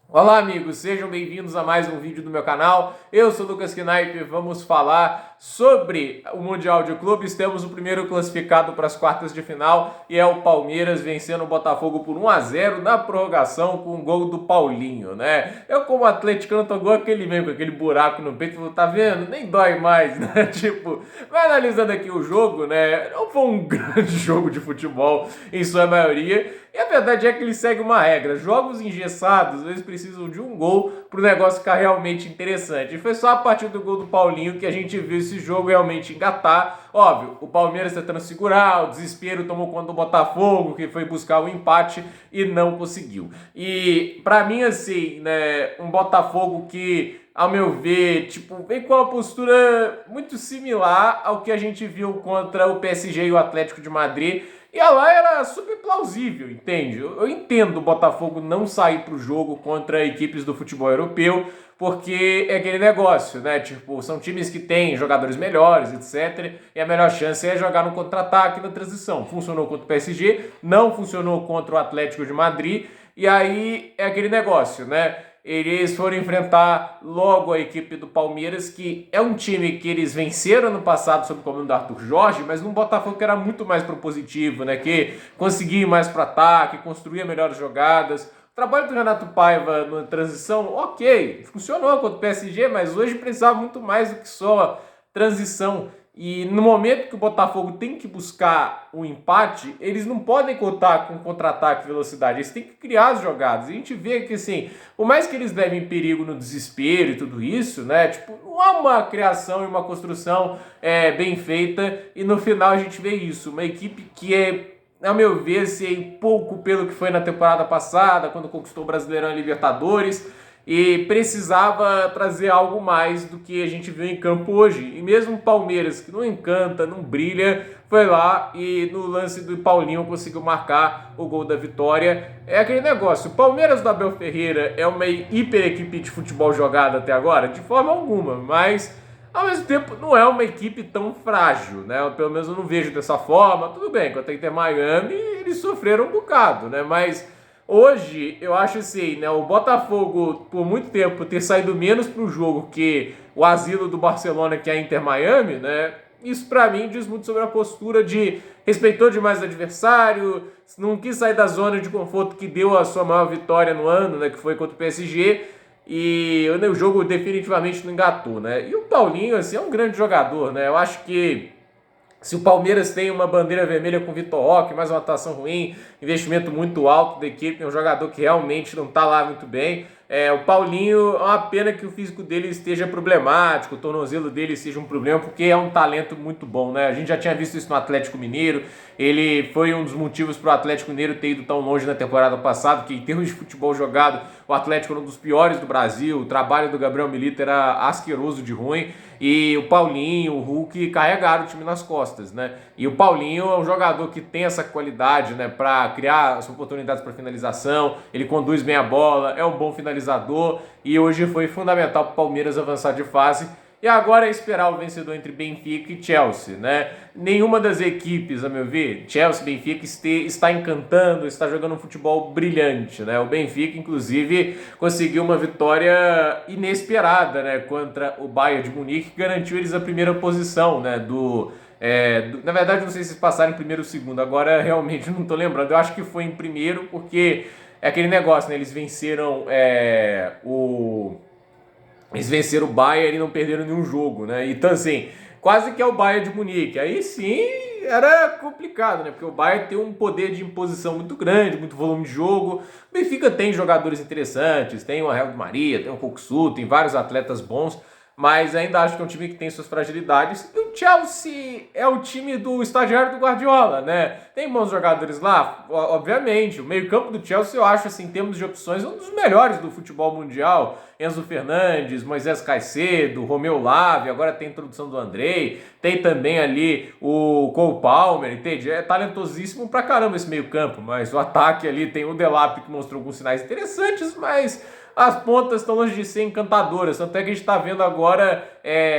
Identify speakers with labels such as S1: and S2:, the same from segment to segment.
S1: Olá amigos, sejam bem-vindos a mais um vídeo do meu canal. Eu sou o Lucas Knaip, vamos falar sobre o Mundial de Clubes. Temos o primeiro classificado para as quartas de final e é o Palmeiras vencendo o Botafogo por 1-0 na prorrogação com o gol do Paulinho, né? Eu como atleticano tô igual aquele mesmo, com aquele buraco no peito, tá vendo? Nem dói mais, né? Tipo, vai analisando aqui o jogo, né? Não foi um grande jogo de futebol em sua maioria. E a verdade é que ele segue uma regra. Jogos engessados, eles precisam de um gol para o negócio ficar realmente interessante. E foi só a partir do gol do Paulinho que a gente viu esse jogo realmente engatar. Óbvio, o Palmeiras tentando segurar, o desespero tomou conta do Botafogo, que foi buscar o empate e não conseguiu. E para mim, assim, né, um Botafogo que, ao meu ver, tipo, vem com uma postura muito similar ao que a gente viu contra o PSG e o Atlético de Madrid. E lá era super plausível, entende? Eu entendo o Botafogo não sair para o jogo contra equipes do futebol europeu, porque é aquele negócio, né? Tipo, são times que têm jogadores melhores, etc. E a melhor chance é jogar no contra-ataque na transição. Funcionou contra o PSG, não funcionou contra o Atlético de Madrid, e aí é aquele negócio, né? Eles foram enfrentar logo a equipe do Palmeiras, que é um time que eles venceram no passado sob o comando do Arthur Jorge, mas num Botafogo que era muito mais propositivo, né? Que conseguia ir mais para ataque, construía melhores jogadas. O trabalho do Renato Paiva na transição, ok, funcionou contra o PSG, mas hoje precisava muito mais do que só transição. E no momento que o Botafogo tem que buscar o empate, eles não podem contar com contra-ataque e velocidade, eles têm que criar as jogadas. E a gente vê que, assim, por mais que eles levem perigo no desespero e tudo isso, né? Tipo, não há uma criação e uma construção bem feita. E no final a gente vê isso, uma equipe que ao meu ver, assim, pouco pelo que foi na temporada passada, quando conquistou o Brasileirão e Libertadores, e precisava trazer algo mais do que a gente viu em campo hoje. E mesmo o Palmeiras, que não encanta, não brilha, foi lá e no lance do Paulinho conseguiu marcar o gol da vitória. É aquele negócio, o Palmeiras do Abel Ferreira é uma hiper equipe de futebol jogada até agora? De forma alguma, mas ao mesmo tempo não é uma equipe tão frágil, né? Pelo menos eu não vejo dessa forma. Tudo bem, quanto a Inter Miami, eles sofreram um bocado, né? Mas hoje, eu acho assim, né, o Botafogo, por muito tempo, ter saído menos para o jogo que o asilo do Barcelona, que é a Inter Miami, né, isso para mim diz muito sobre a postura de respeitou demais o adversário, não quis sair da zona de conforto que deu a sua maior vitória no ano, né, que foi contra o PSG, e o jogo definitivamente não engatou, né. E o Paulinho, assim, é um grande jogador, né, eu acho que se o Palmeiras tem uma bandeira vermelha com o Vitor Roque, mais uma atuação ruim, investimento muito alto da equipe, é um jogador que realmente não está lá muito bem. O Paulinho, é uma pena que o físico dele esteja problemático, o tornozelo dele seja um problema, porque é um talento muito bom, né? A gente já tinha visto isso no Atlético Mineiro, ele foi um dos motivos para o Atlético Mineiro ter ido tão longe na temporada passada, que em termos de futebol jogado, o Atlético era um dos piores do Brasil, o trabalho do Gabriel Milito era asqueroso de ruim, e o Paulinho, o Hulk carregaram o time nas costas, né? E o Paulinho é um jogador que tem essa qualidade, né, para criar as oportunidades para finalização, ele conduz bem a bola, é um bom finalizador e hoje foi fundamental para o Palmeiras avançar de fase. E agora é esperar o vencedor entre Benfica e Chelsea, né? Nenhuma das equipes, a meu ver, Chelsea, Benfica, está encantando, está jogando um futebol brilhante, né? O Benfica, inclusive, conseguiu uma vitória inesperada, né? Contra o Bayern de Munique, que garantiu eles a primeira posição, né? Na verdade, não sei se eles passaram em primeiro ou segundo, agora realmente não estou lembrando. Eu acho que foi em primeiro, porque é aquele negócio, né? Eles venceram o Bayern e não perderam nenhum jogo, né? Então, assim, quase que é o Bayern de Munique. Aí sim era complicado, né? Porque o Bayern tem um poder de imposição muito grande, muito volume de jogo. O Benfica tem jogadores interessantes, tem o Angel Di Maria, tem o Coxu, tem vários atletas bons, mas ainda acho que é um time que tem suas fragilidades. E o Chelsea é o time do estagiário do Guardiola, né? Tem bons jogadores lá, obviamente. O meio-campo do Chelsea, eu acho, assim, em termos de opções, um dos melhores do futebol mundial. Enzo Fernandes, Moisés Caicedo, Romeu Lavia, agora tem a introdução do Andrei, tem também ali o Cole Palmer, entende? É talentosíssimo pra caramba esse meio-campo, mas o ataque ali tem o Delap que mostrou alguns sinais interessantes, mas as pontas estão longe de ser encantadoras, tanto é que a gente está vendo agora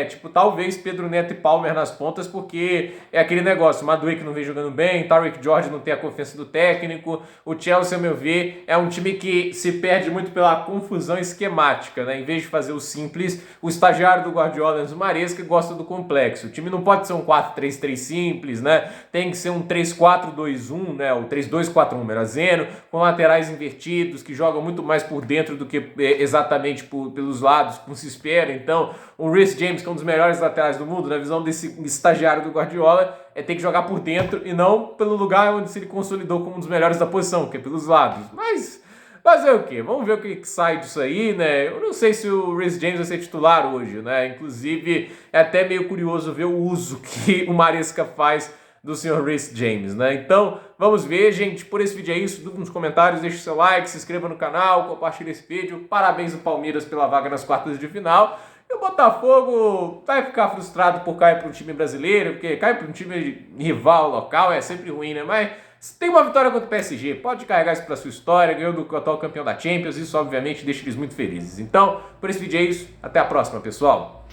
S1: tipo, talvez Pedro Neto e Palmer nas pontas, porque é aquele negócio, Madueke não vem jogando bem, Tariq George não tem a confiança do técnico, o Chelsea, ao meu ver, é um time que se perde muito pela confusão esquemática, né? Em vez de fazer o simples, o estagiário do Guardiola, Enzo Maresca, gosta do complexo. O time não pode ser um 4-3-3 simples, né? Tem que ser um 3-4-2-1, né? O 3-2-4-1, Merazeno, com laterais invertidos, que jogam muito mais por dentro do que exatamente pelos lados, como se espera. Então, o Reece James, que é um dos melhores laterais do mundo, na visão desse estagiário do Guardiola, é ter que jogar por dentro e não pelo lugar onde se ele consolidou como um dos melhores da posição, que é pelos lados. Mas fazer o quê? Vamos ver o que sai disso aí, né? Eu não sei se o Reece James vai ser titular hoje, né? Inclusive, é até meio curioso ver o uso que o Maresca faz do senhor Reece James, né? Então, vamos ver, gente. Por esse vídeo é isso. Dúvida nos comentários, deixe seu like, se inscreva no canal, compartilhe esse vídeo. Parabéns ao Palmeiras pela vaga nas quartas de final. E o Botafogo vai ficar frustrado por cair para um time brasileiro, porque cair para um time rival local é sempre ruim, né? Mas tem uma vitória contra o PSG, pode carregar isso para sua história, ganhou do atual campeão da Champions, isso obviamente deixa eles muito felizes. Então, por esse vídeo é isso, até a próxima, pessoal!